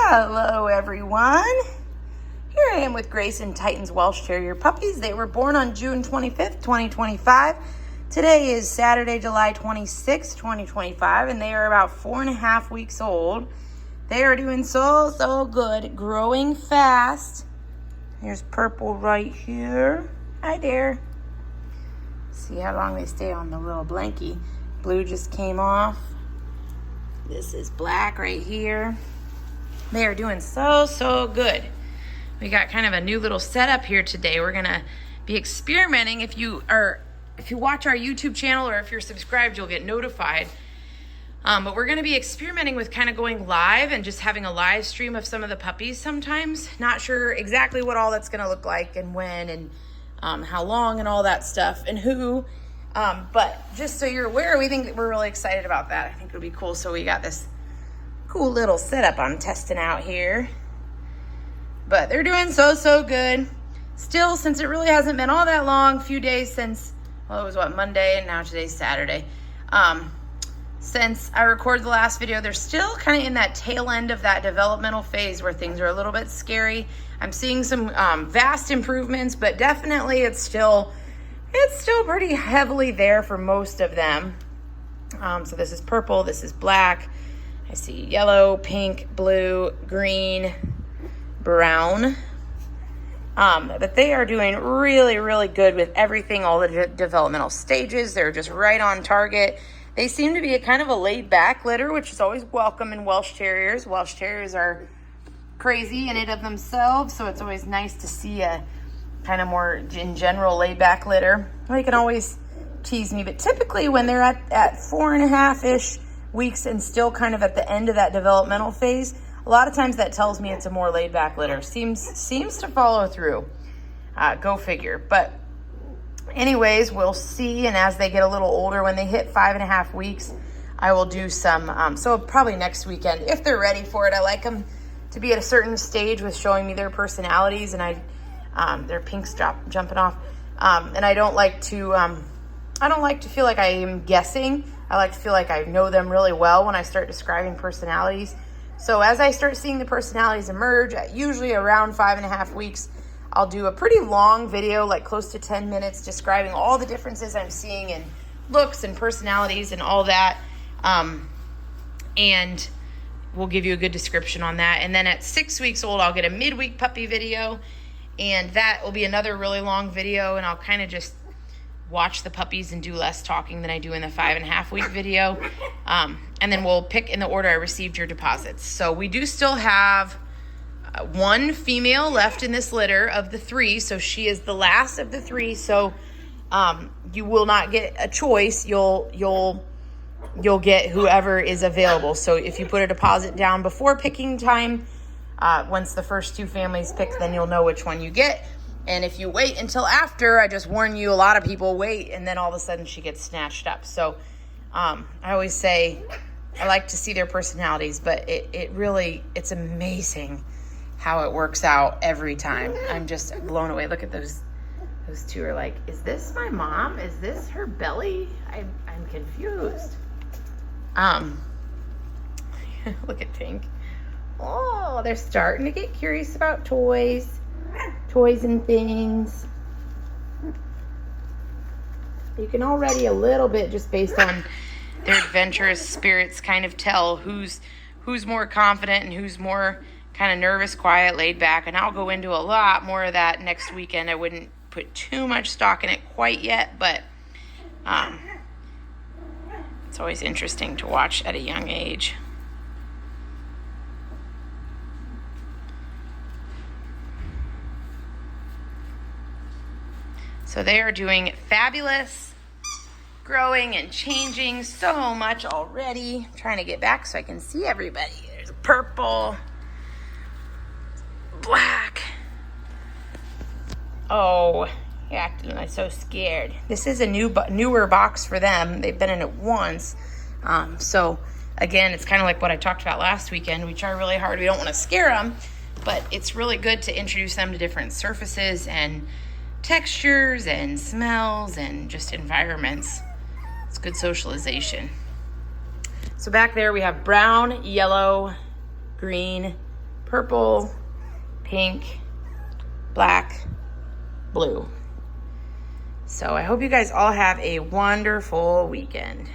Hello everyone. Here I am with Grace and Titan's Welsh Terrier puppies. They were born on June 25th, 2025. Today is Saturday, July 26th, 2025, and they are about 4.5 weeks old. They are doing so good, growing fast. Here's Purple right here. Hi there. See how long they stay on the little blankie. Blue just came off. This is Black right here. They are doing so good. We got kind of a new little setup here today. We're gonna be experimenting. If you watch our YouTube channel or if you're subscribed, you'll get notified. But we're gonna be experimenting with kind of going live and just having a live stream of some of the puppies sometimes. Not sure exactly what all that's gonna look like and when and how long and all that stuff and who. But just so you're aware, we think that we're really excited about that. I think it'll be cool. So we got this cool little setup I'm testing out here. But they're doing so good. Still, since it really hasn't been all that long, few days since, well, it was what, Monday, and now today's Saturday. Since I recorded the last video, they're still kind of in that tail end of that developmental phase where things are a little bit scary. I'm seeing some vast improvements, but definitely it's still pretty heavily there for most of them. So this is Purple, this is Black. I see yellow, pink, blue, green, brown. But they are doing really good with everything, all the developmental stages. They're just right on target. They seem to be a kind of a laid back litter, which is always welcome in Welsh Terriers. Welsh Terriers are crazy in and of themselves, so it's always nice to see a kind of more in general laid back litter. They can always tease me, but typically when they're at 4.5-ish weeks and still kind of at the end of that developmental phase, a lot of times that tells me it's a more laid back litter. Seems to follow through. Go figure. But anyways, we'll see. And as they get a little older, when they hit 5.5 weeks, I will do some, so probably next weekend, if they're ready for it. I like them to be at a certain stage with showing me their personalities, and their pinks jumping off. And I don't like to feel like I am guessing. I like to feel like I know them really well when I start describing personalities. So as I start seeing the personalities emerge, at usually around 5.5 weeks, I'll do a pretty long video, like close to 10 minutes, describing all the differences I'm seeing in looks and personalities and all that. And we'll give you a good description on that. And then at 6 weeks old, I'll get a midweek puppy video. And that will be another really long video. And I'll kind of just watch the puppies and do less talking than I do in the 5.5 week video. And then we'll pick in the order I received your deposits. So we do still have one female left in this litter of the 3. So she is the last of the 3. So you will not get a choice. You'll get whoever is available. So if you put a deposit down before picking time, once the first 2 families pick, then you'll know which one you get. And if you wait until after, I just warn you, a lot of people wait, and then all of a sudden she gets snatched up. So I always say I like to see their personalities, but it's amazing how it works out every time. I'm just blown away. Look at those 2 are like, is this my mom? Is this her belly? I'm confused. Look at Pink. Oh, they're starting to get curious about toys and things. You can already a little bit, just based on their adventurous spirits, kind of tell who's more confident and who's more kind of nervous, quiet, laid back. And I'll go into a lot more of that next weekend. I wouldn't put too much stock in it quite yet, but it's always interesting to watch at a young age. So they are doing fabulous, growing and changing so much already. I'm trying to get back so I can see everybody. There's Purple, Black. Oh, he acted like so scared. This is a newer box for them. They've been in it once. So again, it's kind of like what I talked about last weekend. We try really hard. We don't want to scare them, but it's really good to introduce them to different surfaces and textures and smells and just environments. It's good socialization. So back there we have brown, yellow, green, purple, pink, black, blue. So I hope you guys all have a wonderful weekend.